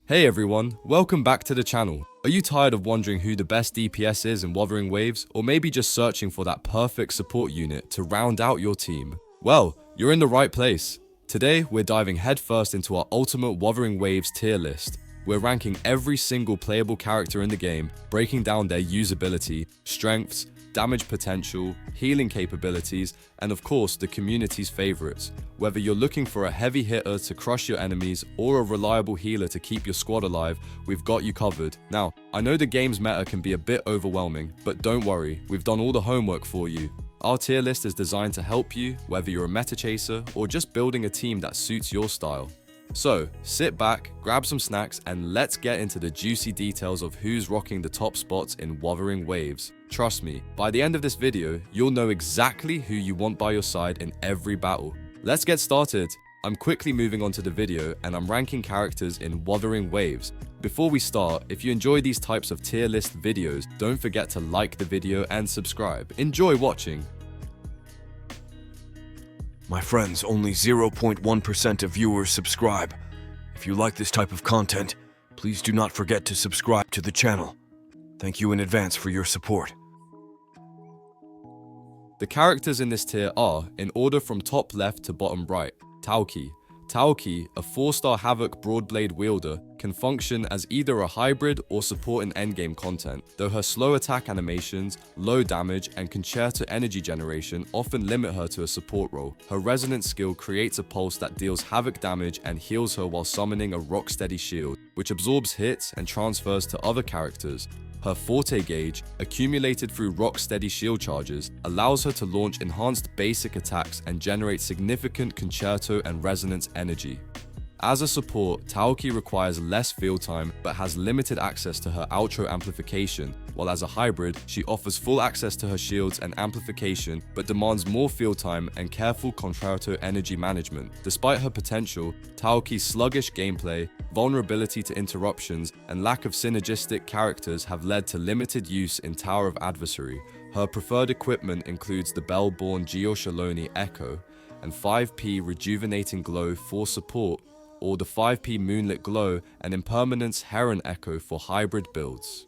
Hey everyone, welcome back to the channel. Are you tired of wondering who the best DPS is in Wuthering Waves, or maybe just searching for that perfect support unit to round out your team? Well, you're in the right place. Today, we're diving headfirst into our ultimate Wuthering Waves tier list. We're ranking every single playable character in the game, breaking down their usability, strengths, damage potential, healing capabilities, and of course the community's favorites. Whether you're looking for a heavy hitter to crush your enemies or a reliable healer to keep your squad alive, we've got you covered. Now, I know the game's meta can be a bit overwhelming, but don't worry, we've done all the homework for you. Our tier list is designed to help you, whether you're a meta chaser or just building a team that suits your style. So, sit back, grab some snacks, and let's get into the juicy details of who's rocking the top spots in Wuthering Waves. Trust me, by the end of this video, you'll know exactly who you want by your side in every battle. Let's get started. I'm quickly moving on to the video, and I'm ranking characters in Wuthering Waves. Before we start, if you enjoy these types of tier list videos, don't forget to like the video and subscribe. Enjoy watching. My friends, only 0.1% of viewers subscribe. If you like this type of content, please do not forget to subscribe to the channel. Thank you in advance for your support. The characters in this tier are, in order from top left to bottom right, Tauki. Tauki, a 4-star Havoc Broadblade wielder, can function as either a hybrid or support in endgame content, though her slow attack animations, low damage, and concerto energy generation often limit her to a support role. Her resonance skill creates a pulse that deals havoc damage and heals her while summoning a rock-steady shield, which absorbs hits and transfers to other characters. Her forte gauge, accumulated through rock-steady shield charges, allows her to launch enhanced basic attacks and generate significant concerto and resonance energy. As a support, Tauki requires less field time but has limited access to her outro amplification, while as a hybrid, she offers full access to her shields and amplification but demands more field time and careful concerto energy management. Despite her potential, Tauki's sluggish gameplay, vulnerability to interruptions, and lack of synergistic characters have led to limited use in Tower of Adversary. Her preferred equipment includes the Bell-born Geoshaloni Echo and 5p Rejuvenating Glow for support, or the 5p Moonlit Glow and Impermanence Heron Echo for hybrid builds.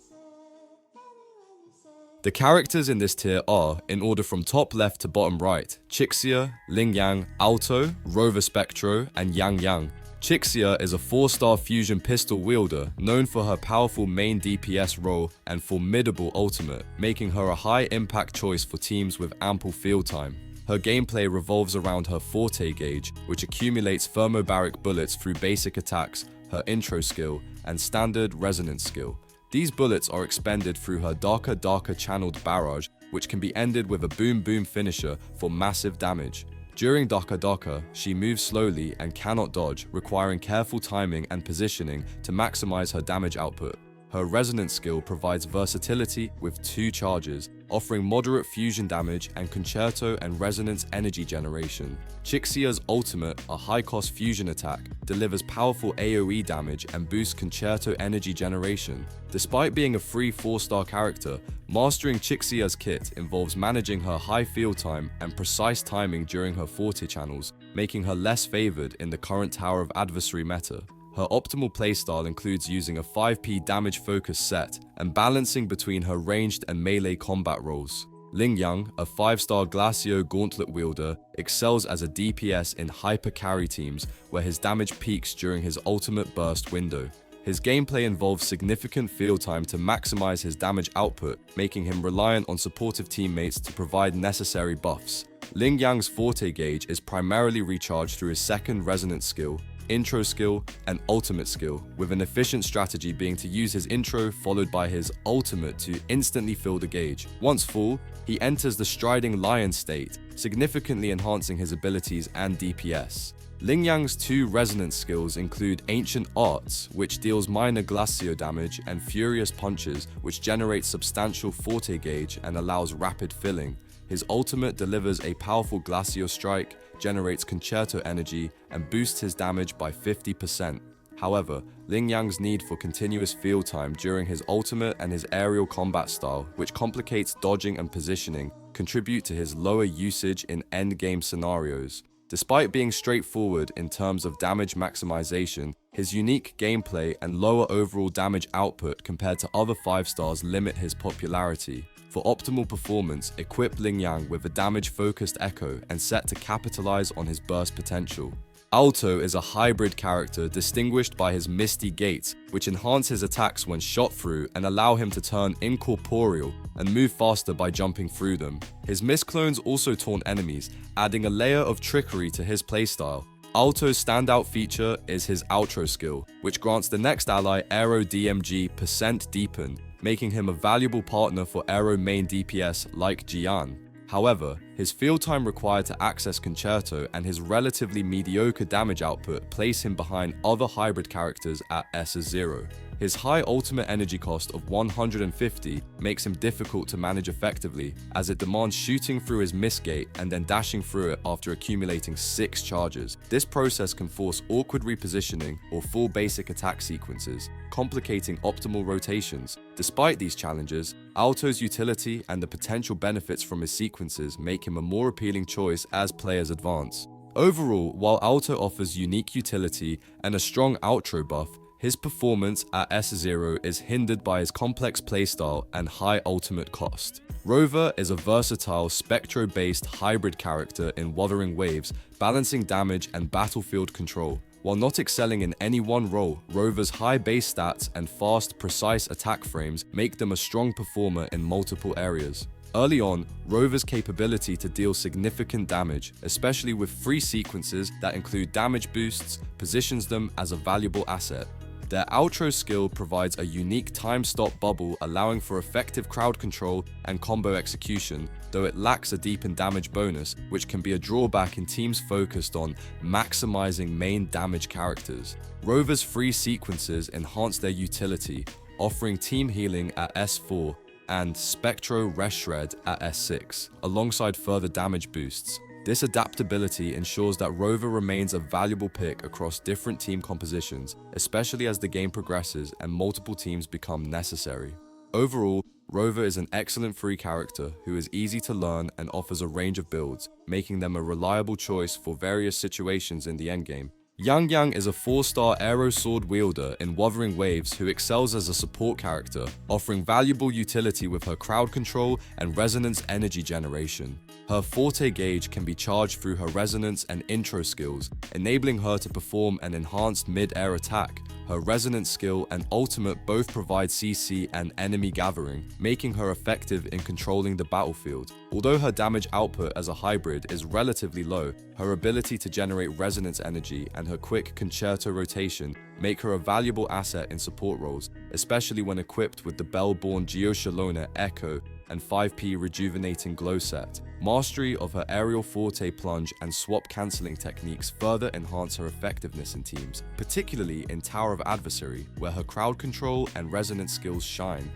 The characters in this tier are, in order from top left to bottom right, Chixia, Lingyang, Alto, Rover Spectro, and Yang Yang. Chixia is a 4-star fusion pistol wielder known for her powerful main DPS role and formidable ultimate, making her a high-impact choice for teams with ample field time. Her gameplay revolves around her forte gauge, which accumulates thermobaric bullets through basic attacks, her intro skill, and standard resonance skill. These bullets are expended through her darker channeled barrage, which can be ended with a boom finisher for massive damage. During Daka, she moves slowly and cannot dodge, requiring careful timing and positioning to maximize her damage output. Her resonance skill provides versatility with 2 charges, offering moderate fusion damage and concerto and resonance energy generation. Chixia's ultimate, a high-cost fusion attack, delivers powerful AoE damage and boosts concerto energy generation. Despite being a free 4-star character, mastering Chixia's kit involves managing her high field time and precise timing during her forte channels, making her less favored in the current Tower of Adversary meta. Her optimal playstyle includes using a 5p damage focus set and balancing between her ranged and melee combat roles. Lingyang, a 5-star Glacio Gauntlet wielder, excels as a DPS in hyper carry teams where his damage peaks during his ultimate burst window. His gameplay involves significant field time to maximize his damage output, making him reliant on supportive teammates to provide necessary buffs. Lingyang's forte gauge is primarily recharged through his second resonance skill, intro skill, and ultimate skill, with an efficient strategy being to use his intro followed by his ultimate to instantly fill the gauge. Once full, he enters the striding lion state, significantly enhancing his abilities and DPS. Lingyang's 2 resonance skills include Ancient Arts, which deals minor glacio damage, and Furious Punches, which generates substantial forte gauge and allows rapid filling. His ultimate delivers a powerful Glacio Strike, generates concerto energy, and boosts his damage by 50%. However, Lingyang's need for continuous field time during his ultimate and his aerial combat style, which complicates dodging and positioning, contribute to his lower usage in endgame scenarios. Despite being straightforward in terms of damage maximization, his unique gameplay and lower overall damage output compared to other 5 stars limit his popularity. For optimal performance, equip Lingyang with a damage-focused echo and set to capitalize on his burst potential. Alto is a hybrid character distinguished by his Misty Gates, which enhance his attacks when shot through and allow him to turn incorporeal and move faster by jumping through them. His Mist Clones also taunt enemies, adding a layer of trickery to his playstyle. Alto's standout feature is his outro skill, which grants the next ally Aero DMG % Deepen, making him a valuable partner for Aero main DPS like Jian. However, his field time required to access Concerto and his relatively mediocre damage output place him behind other hybrid characters at S0. His high ultimate energy cost of 150 makes him difficult to manage effectively, as it demands shooting through his Mist Gate and then dashing through it after accumulating 6 charges. This process can force awkward repositioning or full basic attack sequences, complicating optimal rotations. Despite these challenges, Alto's utility and the potential benefits from his sequences make him a more appealing choice as players advance. Overall, while Alto offers unique utility and a strong outro buff, his performance at S0 is hindered by his complex playstyle and high ultimate cost. Rover is a versatile, Spectro-based hybrid character in Wuthering Waves, balancing damage and battlefield control. While not excelling in any one role, Rover's high base stats and fast, precise attack frames make them a strong performer in multiple areas. Early on, Rover's capability to deal significant damage, especially with free sequences that include damage boosts, positions them as a valuable asset. Their outro skill provides a unique time-stop bubble allowing for effective crowd control and combo execution, though it lacks a deepened damage bonus, which can be a drawback in teams focused on maximizing main damage characters. Rover's free sequences enhance their utility, offering team healing at S4 and Spectro Rest Shred at S6, alongside further damage boosts. This adaptability ensures that Rover remains a valuable pick across different team compositions, especially as the game progresses and multiple teams become necessary. Overall, Rover is an excellent free character who is easy to learn and offers a range of builds, making them a reliable choice for various situations in the endgame. Yang Yang is a 4-star Aero Sword wielder in Wuthering Waves who excels as a support character, offering valuable utility with her crowd control and resonance energy generation. Her forte gauge can be charged through her resonance and intro skills, enabling her to perform an enhanced mid-air attack. Her resonance skill and ultimate both provide CC and enemy gathering, making her effective in controlling the battlefield. Although her damage output as a hybrid is relatively low, her ability to generate resonance energy and her quick concerto rotation make her a valuable asset in support roles, especially when equipped with the Bell-born Geoshalona Echo and 5p rejuvenating glow set. Mastery of her aerial forte plunge and swap cancelling techniques further enhance her effectiveness in teams, particularly in Tower of Adversary, where her crowd control and resonance skills shine.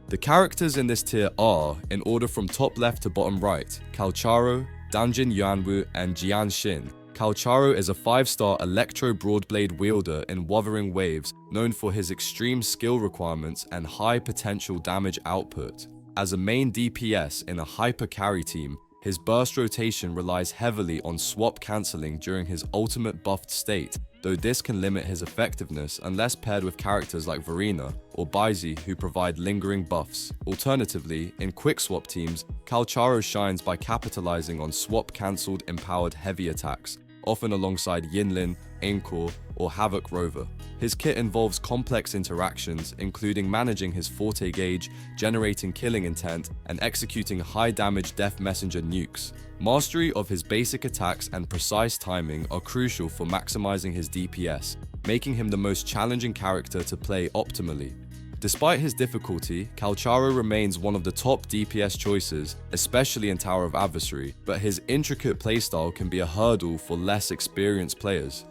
The characters in this tier are, in order from top left to bottom right, Calcharo, Danjin Yuanwu, and Jian Xin. Calcharo is a 5-star Electro Broadblade wielder in Wuthering Waves, known for his extreme skill requirements and high potential damage output. As a main DPS in a hyper carry team, his burst rotation relies heavily on swap cancelling during his ultimate buffed state, though this can limit his effectiveness unless paired with characters like Verena or Baizi who provide lingering buffs. Alternatively, in quick swap teams, Calcharo shines by capitalizing on swap cancelled empowered heavy attacks, often alongside Yinlin, Aincore, or Havoc Rover. His kit involves complex interactions, including managing his forte gauge, generating killing intent, and executing high-damage Death Messenger nukes. Mastery of his basic attacks and precise timing are crucial for maximizing his DPS, making him the most challenging character to play optimally. Despite his difficulty, Calcharo remains one of the top DPS choices, especially in Tower of Adversary, but his intricate playstyle can be a hurdle for less experienced players.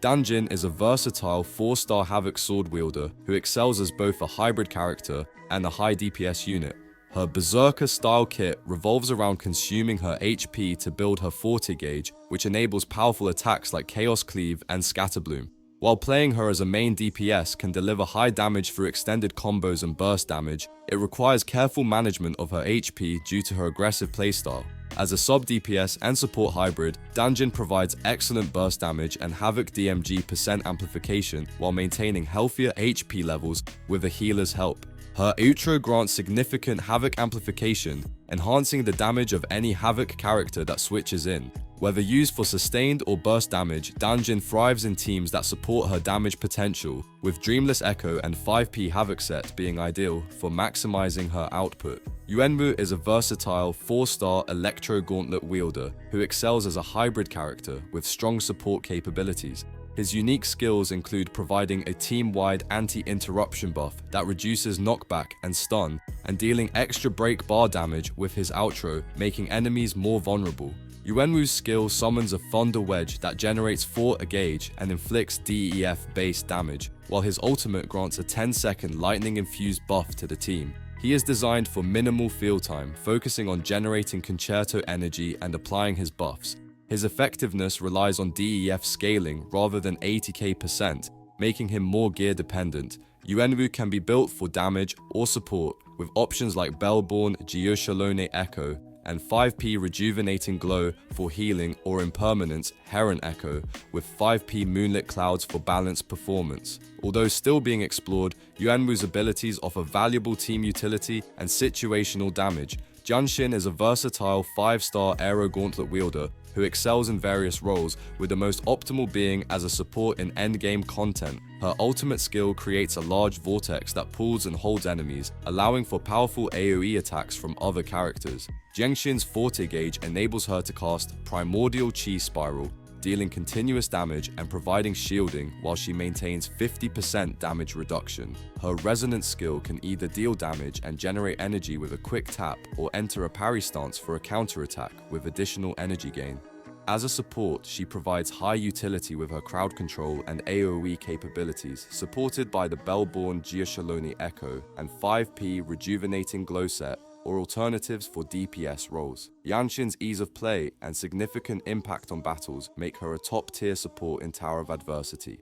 Danjin is a versatile 4-star Havoc sword wielder who excels as both a hybrid character and a high DPS unit. Her Berserker-style kit revolves around consuming her HP to build her forte gauge, which enables powerful attacks like Chaos Cleave and Scatterbloom. While playing her as a main DPS can deliver high damage through extended combos and burst damage, it requires careful management of her HP due to her aggressive playstyle. As a sub DPS and support hybrid, Danjin provides excellent burst damage and Havoc DMG % amplification while maintaining healthier HP levels with a healer's help. Her outro grants significant Havoc amplification, enhancing the damage of any Havoc character that switches in. Whether used for sustained or burst damage, Danjin thrives in teams that support her damage potential, with Dreamless Echo and 5p Havoc set being ideal for maximizing her output. Yuenwu is a versatile 4-star Electro Gauntlet wielder who excels as a hybrid character with strong support capabilities. His unique skills include providing a team-wide anti-interruption buff that reduces knockback and stun, and dealing extra break bar damage with his outro, making enemies more vulnerable. Yuenwu's skill summons a Thunder Wedge that generates 4 a gauge and inflicts DEF-based damage, while his ultimate grants a 10-second lightning-infused buff to the team. He is designed for minimal field time, focusing on generating concerto energy and applying his buffs. His effectiveness relies on DEF scaling rather than 80k%, making him more gear dependent. Yuenwu can be built for damage or support, with options like Bellborn Geoshalone Echo and 5p Rejuvenating Glow for healing, or Impermanence Heron Echo with 5p Moonlit Clouds for balanced performance. Although still being explored, Yuenwu's abilities offer valuable team utility and situational damage. Jianxin is a versatile 5-star Aero Gauntlet wielder who excels in various roles, with the most optimal being as a support in endgame content. Her ultimate skill creates a large vortex that pulls and holds enemies, allowing for powerful AoE attacks from other characters. Jianxin's Forte Gauge enables her to cast Primordial Chi Spiral, dealing continuous damage and providing shielding while she maintains 50% damage reduction. Her Resonance skill can either deal damage and generate energy with a quick tap, or enter a parry stance for a counterattack with additional energy gain. As a support, she provides high utility with her crowd control and AoE capabilities, supported by the Bellborn Geoshalone Echo and 5p Rejuvenating Glow set, or alternatives for DPS roles. Yanshin's ease of play and significant impact on battles make her a top-tier support in Tower of Adversity.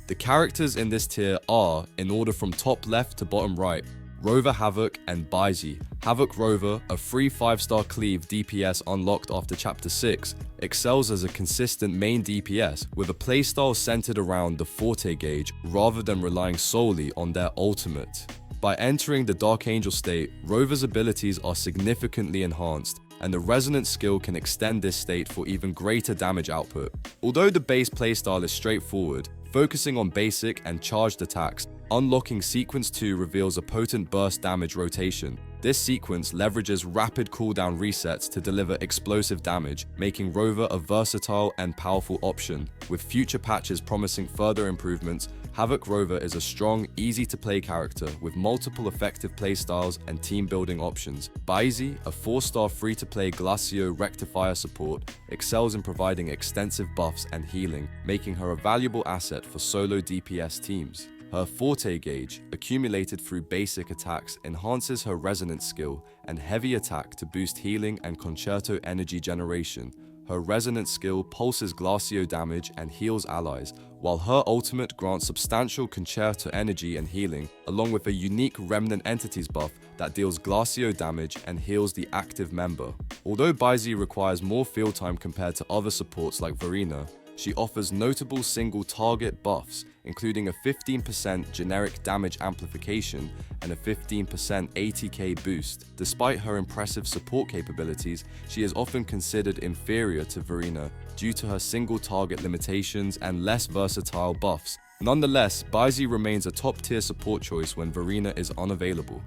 The characters in this tier are, in order from top left to bottom right, Rover Havoc and Baizi. Havoc Rover, a free 5-star cleave DPS unlocked after Chapter 6, excels as a consistent main DPS with a playstyle centered around the Forte Gauge rather than relying solely on their ultimate. By entering the Dark Angel state, Rover's abilities are significantly enhanced, and the Resonance skill can extend this state for even greater damage output. Although the base playstyle is straightforward, focusing on basic and charged attacks, unlocking Sequence 2 reveals a potent burst damage rotation. This sequence leverages rapid cooldown resets to deliver explosive damage, making Rover a versatile and powerful option. With future patches promising further improvements, Havoc Rover is a strong, easy-to-play character with multiple effective playstyles and team-building options. Baizi, a 4-star free-to-play Glacio Rectifier support, excels in providing extensive buffs and healing, making her a valuable asset for solo DPS teams. Her Forte Gauge, accumulated through basic attacks, enhances her Resonance skill and Heavy Attack to boost healing and Concerto energy generation. Her Resonance skill pulses Glacio damage and heals allies, while her ultimate grants substantial Concerto energy and healing, along with a unique Remnant Entities buff that deals Glacio damage and heals the active member. Although Baizi requires more field time compared to other supports like Verena, she offers notable single target buffs, including a 15% generic damage amplification and a 15% ATK boost. Despite her impressive support capabilities, she is often considered inferior to Verena due to her single target limitations and less versatile buffs. Nonetheless, Baizi remains a top-tier support choice when Verena is unavailable.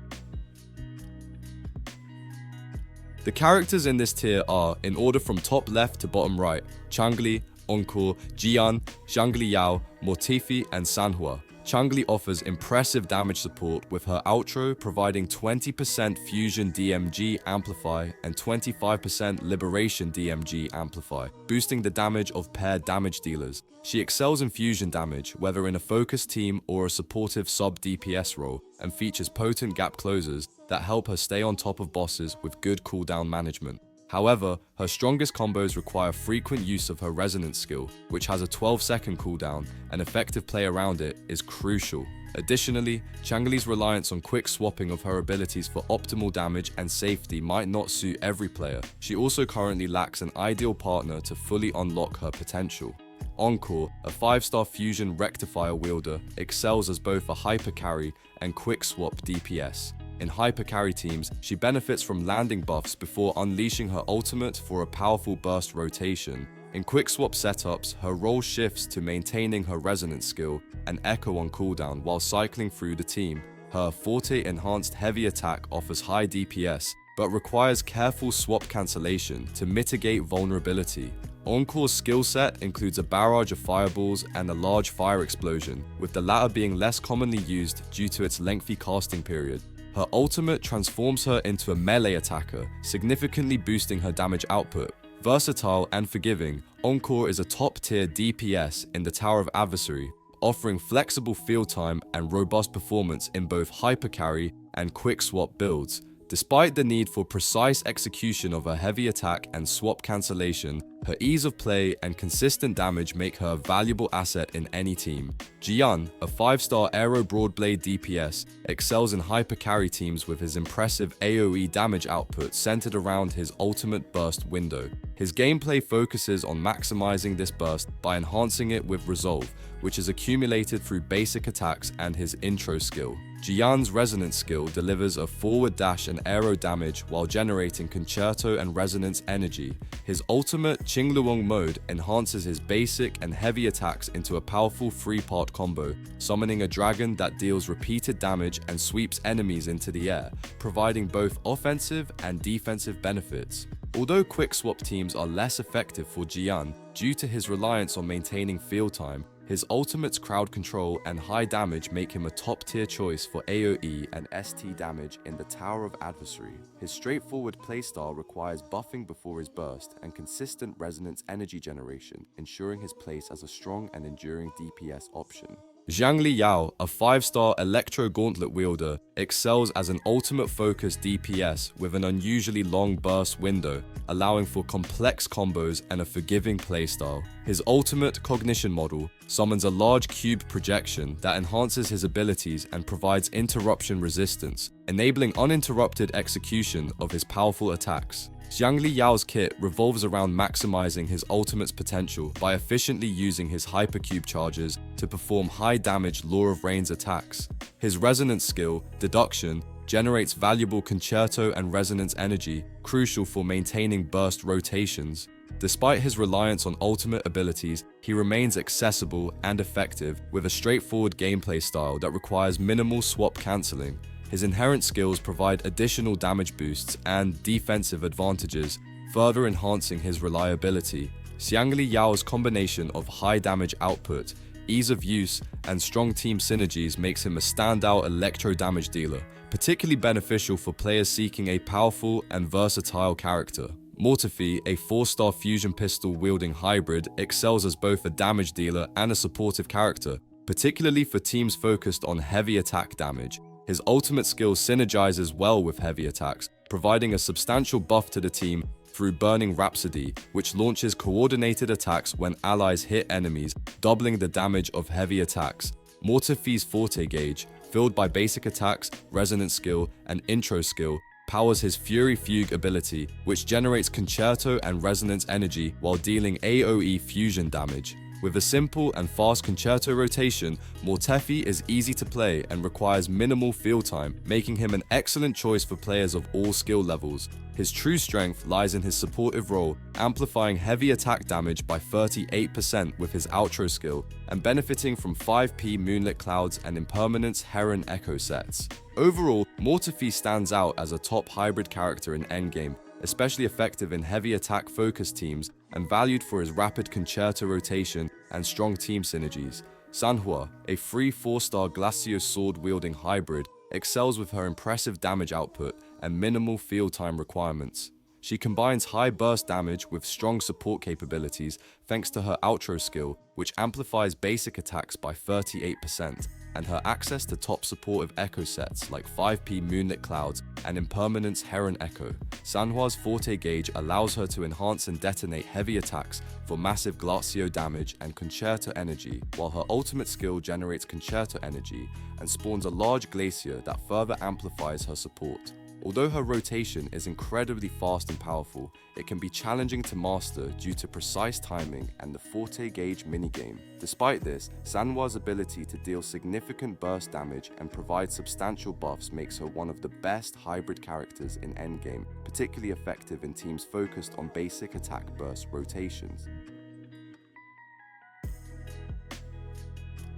The characters in this tier are, in order from top left to bottom right, Changli, Encore, Jian, Zhangli Yao, Mortifi, and Sanhua. Changli offers impressive damage support with her outro providing 20% Fusion DMG Amplify and 25% Liberation DMG Amplify, boosting the damage of paired damage dealers. She excels in fusion damage, whether in a focused team or a supportive sub-DPS role, and features potent gap closers that help her stay on top of bosses with good cooldown management. However, her strongest combos require frequent use of her resonance skill, which has a 12-second cooldown, and effective play around it is crucial. Additionally, Changli's reliance on quick swapping of her abilities for optimal damage and safety might not suit every player. She also currently lacks an ideal partner to fully unlock her potential. Encore, a 5-star fusion rectifier wielder, excels as both a hyper carry and quick swap DPS. In hyper carry teams, she benefits from landing buffs before unleashing her ultimate for a powerful burst rotation. In quick swap setups, her role shifts to maintaining her resonance skill and echo on cooldown while cycling through the team. Her Forte enhanced heavy attack offers high DPS, but requires careful swap cancellation to mitigate vulnerability. Encore's skill set includes a barrage of fireballs and a large fire explosion, with the latter being less commonly used due to its lengthy casting period. Her ultimate transforms her into a melee attacker, significantly boosting her damage output. Versatile and forgiving, Encore is a top-tier DPS in the Tower of Adversary, offering flexible field time and robust performance in both hyper carry and quick swap builds. Despite the need for precise execution of her heavy attack and swap cancellation, her ease of play and consistent damage make her a valuable asset in any team. Jian, a 5-star aero broadblade DPS, excels in hyper carry teams with his impressive AoE damage output centered around his ultimate burst window. His gameplay focuses on maximizing this burst by enhancing it with resolve, which is accumulated through basic attacks and his intro skill. Jian's resonance skill delivers a forward dash and aero damage while generating concerto and resonance energy. His ultimate Qingluong mode enhances his basic and heavy attacks into a powerful 3-part combo, summoning a dragon that deals repeated damage and sweeps enemies into the air, providing both offensive and defensive benefits. Although quick swap teams are less effective for Jian due to his reliance on maintaining field time, his ultimate's crowd control and high damage make him a top-tier choice for AoE and ST damage in the Tower of Adversary. His straightforward playstyle requires buffing before his burst and consistent resonance energy generation, ensuring his place as a strong and enduring DPS option. Zhangli Yao, a 5-star Electro Gauntlet wielder, excels as an ultimate-focused DPS with an unusually long burst window, allowing for complex combos and a forgiving playstyle. His ultimate Cognition model summons a large cube projection that enhances his abilities and provides interruption resistance, enabling uninterrupted execution of his powerful attacks. Zhangli Yao's kit revolves around maximizing his ultimate's potential by efficiently using his hypercube charges to perform high-damage Law of Rains attacks. His resonance skill, Deduction, generates valuable concerto and resonance energy, crucial for maintaining burst rotations. Despite his reliance on ultimate abilities, he remains accessible and effective with a straightforward gameplay style that requires minimal swap cancelling. His inherent skills provide additional damage boosts and defensive advantages, further enhancing his reliability. Xiangli Yao's combination of high damage output, ease of use, and strong team synergies makes him a standout electro damage dealer, particularly beneficial for players seeking a powerful and versatile character. Mortefi, a 4-star fusion pistol wielding hybrid, excels as both a damage dealer and a supportive character, particularly for teams focused on heavy attack damage. His ultimate skill synergizes well with heavy attacks, providing a substantial buff to the team through Burning Rhapsody, which launches coordinated attacks when allies hit enemies, doubling the damage of heavy attacks. Mortefi's Forte gauge, filled by basic attacks, resonance skill, and intro skill, powers his Fury Fugue ability, which generates concerto and resonance energy while dealing AoE fusion damage. With a simple and fast concerto rotation, Mortefi is easy to play and requires minimal field time, making him an excellent choice for players of all skill levels. His true strength lies in his supportive role, amplifying heavy attack damage by 38% with his outro skill, and benefiting from 5p Moonlit Clouds and Impermanence Heron Echo sets. Overall, Mortefi stands out as a top hybrid character in endgame, especially effective in heavy attack focused teams and valued for his rapid concerto rotation and strong team synergies. Sanhua, a free 4-star Glacio sword-wielding hybrid, excels with her impressive damage output and minimal field time requirements. She combines high burst damage with strong support capabilities thanks to her outro skill, which amplifies basic attacks by 38%, and her access to top supportive echo sets like 5P Moonlit Clouds and Impermanence Heron Echo. Sanhua's Forte gauge allows her to enhance and detonate heavy attacks for massive Glacio damage and Concerto energy, while her ultimate skill generates Concerto energy and spawns a large glacier that further amplifies her support. Although her rotation is incredibly fast and powerful, it can be challenging to master due to precise timing and the Forte gauge minigame. Despite this, Sanhua's ability to deal significant burst damage and provide substantial buffs makes her one of the best hybrid characters in endgame, particularly effective in teams focused on basic attack burst rotations.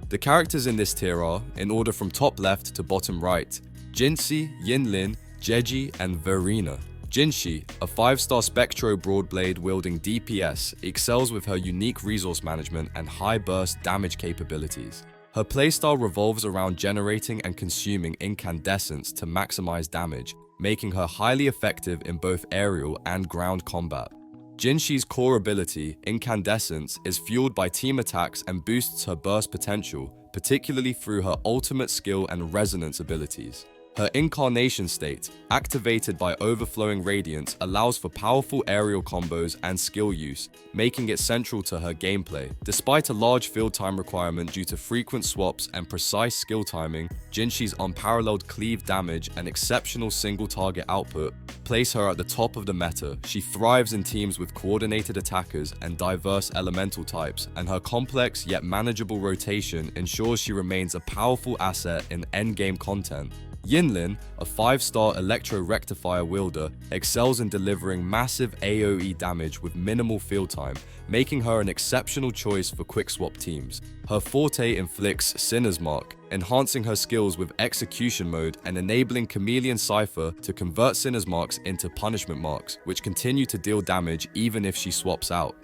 The characters in this tier are, in order from top left to bottom right, Jinxi, Yinlin, Jeji, and Verena. Jinxi, a 5-star Spectro Broadblade wielding DPS, excels with her unique resource management and high burst damage capabilities. Her playstyle revolves around generating and consuming incandescence to maximize damage, making her highly effective in both aerial and ground combat. Jinxi's core ability, Incandescence, is fueled by team attacks and boosts her burst potential, particularly through her ultimate skill and resonance abilities. Her Incarnation state, activated by overflowing radiance, allows for powerful aerial combos and skill use, making it central to her gameplay. Despite a large field time requirement due to frequent swaps and precise skill timing, Jinxi's unparalleled cleave damage and exceptional single target output place her at the top of the meta. She thrives in teams with coordinated attackers and diverse elemental types, and her complex yet manageable rotation ensures she remains a powerful asset in endgame content. Yinlin, a 5-star Electro Rectifier wielder, excels in delivering massive AoE damage with minimal field time, making her an exceptional choice for quick swap teams. Her Forte inflicts Sinner's Mark, enhancing her skills with Execution mode and enabling Chameleon Cypher to convert Sinner's Marks into Punishment Marks, which continue to deal damage even if she swaps out.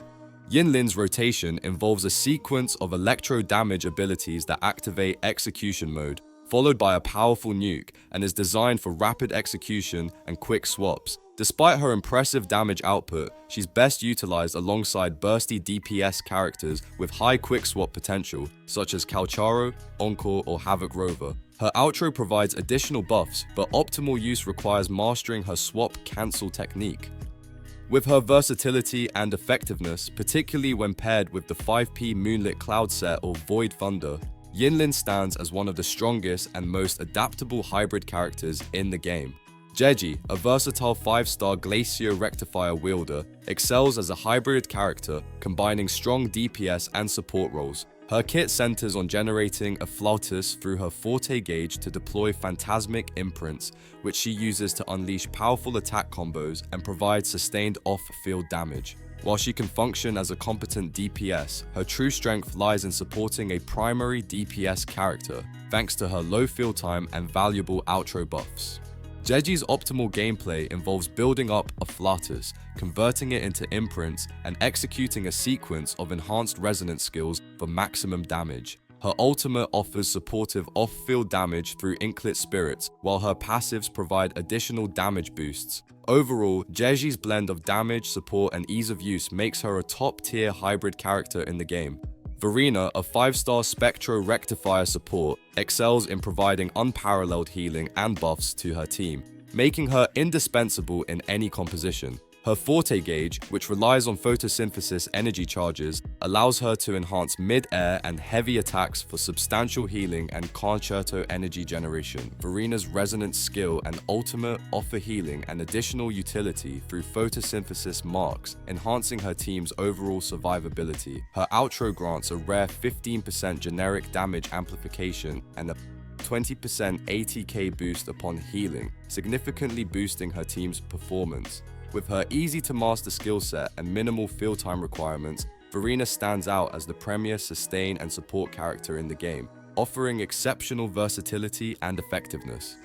Yinlin's rotation involves a sequence of electro damage abilities that activate Execution mode, followed by a powerful nuke, and is designed for rapid execution and quick swaps. Despite her impressive damage output, she's best utilized alongside bursty DPS characters with high quick swap potential, such as Calcharo, Encore, or Havoc Rover. Her outro provides additional buffs, but optimal use requires mastering her swap cancel technique. With her versatility and effectiveness, particularly when paired with the 5P Moonlit Cloud set or Void Thunder, Yinlin stands as one of the strongest and most adaptable hybrid characters in the game. Jeji, a versatile 5-star Glacio Rectifier wielder, excels as a hybrid character, combining strong DPS and support roles. Her kit centers on generating a Flautus through her Forte gauge to deploy phantasmic imprints, which she uses to unleash powerful attack combos and provide sustained off-field damage. While she can function as a competent DPS, her true strength lies in supporting a primary DPS character, thanks to her low field time and valuable outro buffs. Jeji's optimal gameplay involves building up a Flautus, converting it into imprints, and executing a sequence of enhanced resonance skills for maximum damage. Her ultimate offers supportive off-field damage through Inklet Spirits, while her passives provide additional damage boosts. Overall, Jeji's blend of damage, support, and ease of use makes her a top-tier hybrid character in the game. Verena, a 5-star Spectro Rectifier support, excels in providing unparalleled healing and buffs to her team, making her indispensable in any composition. Her Forte gauge, which relies on photosynthesis energy charges, allows her to enhance mid-air and heavy attacks for substantial healing and concerto energy generation. Verena's resonance skill and ultimate offer healing and additional utility through photosynthesis marks, enhancing her team's overall survivability. Her outro grants a rare 15% generic damage amplification and a 20% ATK boost upon healing, significantly boosting her team's performance. With her easy-to-master skill set and minimal field time requirements, Verena stands out as the premier sustain and support character in the game, offering exceptional versatility and effectiveness.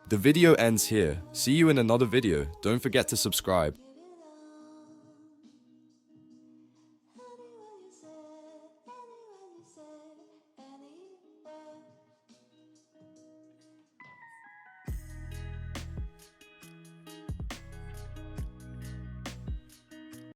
The video ends here. See you in another video. Don't forget to subscribe.